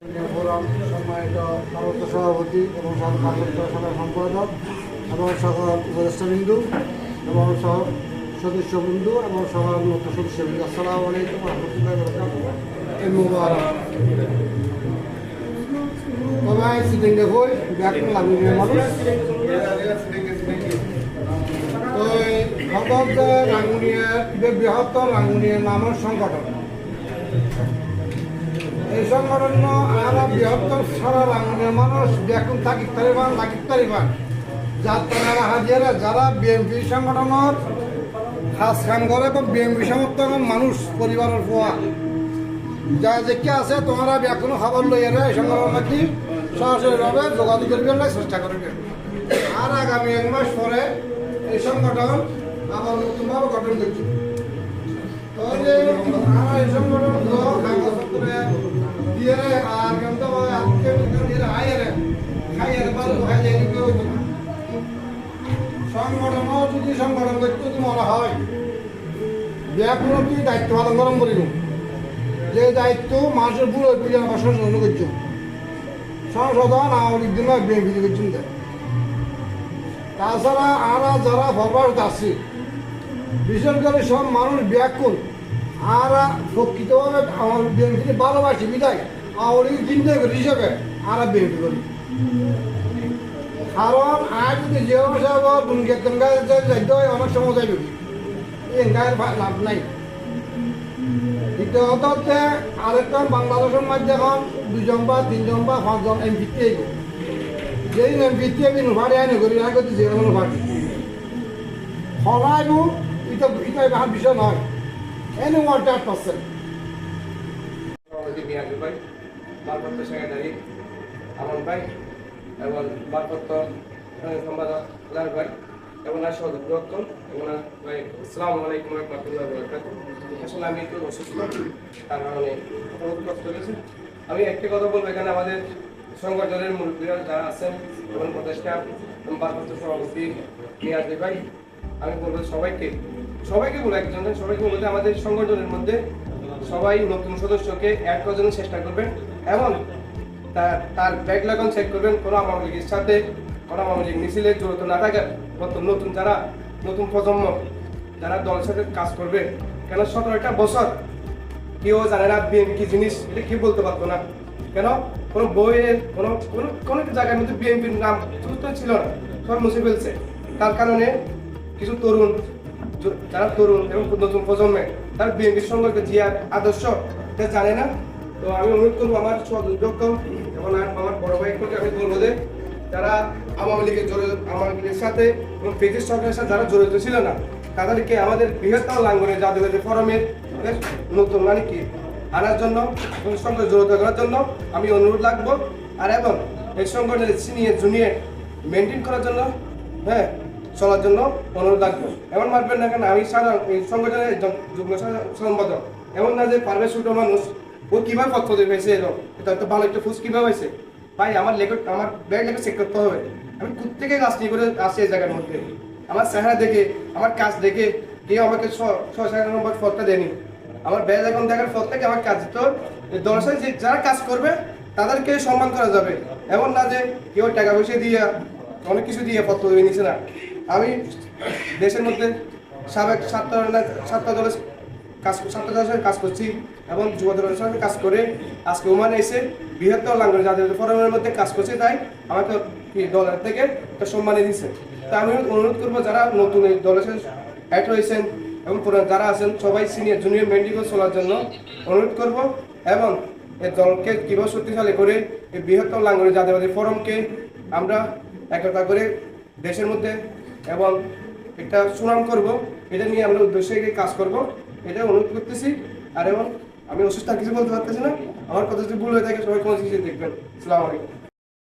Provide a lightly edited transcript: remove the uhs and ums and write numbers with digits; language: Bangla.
ফোরাম সম্মানিত ভারপ্রাপ্ত সভাপতি এবং ভারপ্রাপ্ত সাধারণ সম্পাদক এবং সকল উপদেষ্টাবৃন্দু এবং সদস্যবৃন্দু এবং সকল নতুন সদস্যবৃন্দু, আসসালামু আলাইকুম রহমতুল্লাহ বরকাতুহু। সবাই সিটিং দেখুন ব্যাকরণ লাগু মানুষ তো রাঙ্গুনিয়ার বৃহত্তর রাঙ্গুনিয়া নামের সংগঠন। এই সংগঠন আমরা বৃহত্তর সারা রাঙ্গুনিয়া মানুষ দেখুন তাকিব তালিবান যারা হাজিরা যারা বিএনপি সংগঠনের খাস কাম করে এবং বিএনপি সমর্থন মানুষ পরিবারের পোয়া যা যে আছে তোমরা এখনো খবর লইয়া এই সংগঠন নাকি সরাসরিভাবে যোগাযোগ করবেন চেষ্টা করবেন। আর আগামী 1 মাস পরে এই সংগঠন আবার নতুনভাবে গঠন করছি। এই সংগঠন কাগজপত্রে দিয়ে আর কিন্তু সংগঠন যদি সংগঠন করতে মনে হয় ব্যাকুল দায়িত্ব পালন করেন করিল যে দায়িত্ব মানুষের ভুল সংশোধন করছো সংশোধন আওয়ামী লীগ দিন বিএনপি করছেন। তাছাড়া আমরা যারা ফরওয়ার্ড আসছি বিশেষ করে সব মানুষ ব্যাকুল আর প্রকৃতভাবে আমার বিএনপিকে ভালোবাসি বিদায় আওয়ামী লীগ চিন্তা করি হিসেবে আমরা বিএনপি করি। কারণ আর যদি যে যাইতে হয় অনেক সময় যাইবে এই গায়ের লাভ নাই। দ্বিতীয়ত হচ্ছে আরেকটা বাংলাদেশের মধ্যে এখন 2জন বা 3জন বা 5জন এমপিতে যেই এমপিতে ভাড়ি আইনি করি না করতে যে কোনো ভাড়ি হলাইব এটা এটা বিষয় নয়। এনি 1% আমন ভাই এবং ভারপ্রাপ্ত সম্পাদক লাল ভাই এবং সহযোগী এবং ভাই আসসালামু আলাইকুম রহমতুল্লাহ বরকাতুহু। আসলে আমি একটু অসুস্থ, তার কারণে বহুত কষ্ট হয়েছে। আমি একটি কথা বলবো, এখানে আমাদের সংগঠনের মুরব্বীরা যারা আছেন এবং উপদেষ্টা এবং ভারপ্রাপ্ত সভাপতি নিয়াজ ভাই, আমি বলবো সবাইকে বলবো একজনের সবাইকে বলতে আমাদের সংগঠনের মধ্যে সবাই নতুন সদস্যকে অ্যাড করার জন্য চেষ্টা করবেন এবং তার ব্যাকগ্রাউন্ড চেক করবেন। কোনো আওয়ামী লীগের সাথে কোনো আওয়ামী লীগ মিছিলে জড়িত না থাকে নতুন প্রজন্ম যারা দলের সাথে কাজ করবে। কেন 17টা বছর কেউ জানে না বিএনপি কি জিনিস, এটা কেউ বলতে পারতো না। কেন কোনো বইয়ের কোনো জায়গার মধ্যে বিএনপির নাম ছিল না, সব মুছে ফেলছে। তার কারণে কিছু যারা তরুণ এবং নতুন প্রজন্মে তার বিএনপির সম্পর্কে জিয়ার আদর্শ এটা জানে না। তো আমি অনুরোধ করবো আমার সহযোগ্য এবং আমার বড় ভাইকে আমি বলবো যে যারা আওয়ামী লীগের সাথে এবং ব্রিটিশ সরকারের সাথে যারা জড়িত ছিল না তাদেরকে আমাদের বৃহত্তর লাঙ্গনে জাতীয় ফোরামের নতুন মানে কি আনার জন্য এবং সঙ্গে জড়িত করার জন্য আমি অনুরোধ রাখবো। আর এবং এই সংগঠনের সিনিয়র জুনিয়র মেনটেন করার জন্য চলার জন্য অনুরোধ রাখবো। এমন মানবেন না কেন আমি এই সংগঠনের যুগ্ম সম্পাদক এমন না যে পারবে ছোটো মানুষ ও কিভাবে পক্ষ দিয়ে হয়েছে এটা তো ভালো একটা ফুস কিভাবে হয়েছে ভাই। আমার ব্যাগ লেখা চেক করতে হবে। আমি প্রত্যেকে কাজ নিয়ে করে আসছি এই জায়গার মধ্যে। আমার চেহারা দেখে আমার কাজ দেখে কেউ আমাকে 6 নম্বর পদটা দেয়নি। আমার ব্যাগ এখন দেখার পর থেকে আমার কাজ তো দলের সাথে যারা কাজ করবে তাদেরকে সম্মান করা যাবে। এমন না যে কেউ টাকা পয়সা দিয়ে অনেক কিছু দিয়ে পত্র দিয়ে নিচ্ছে না। আমি দেশের মধ্যে সাবেক 7টা দলের কাজ করছি এবং যুব দলের সাথে কাজ করে আজকে ওমান এসে বৃহত্তর লাঙ্গনে জাতীয় ফোরামের মধ্যে কাজ করছে, তাই আমাকে দলের থেকে একটা সম্মানে দিচ্ছে। তা আমি অনুরোধ করবো যারা নতুন এই দলের সাথে অ্যাড হয়েছেন এবং যারা আছেন সবাই সিনিয়র জুনিয়র মেন্ডিগো চলার জন্য অনুরোধ করব এবং এই দলকে কীভাবে শক্তিশালী করে এই বৃহত্তর লাঙ্গনে জাতীয়বাদী ফোরামকে আমরা একতা করে দেশের মধ্যে এবং একটা সুনাম করব, এটা নিয়ে আমরা উদ্দেশ্যে কাজ করব, এটা অনুরোধ করতেছি। আর এবং আমি অসুস্থ কিছু বলতে পারতেছি না, আমার কথা যদি ভুল হয়ে থাকে সবাই কোনো কিছু দেখবেন। আসসালামু আলাইকুম।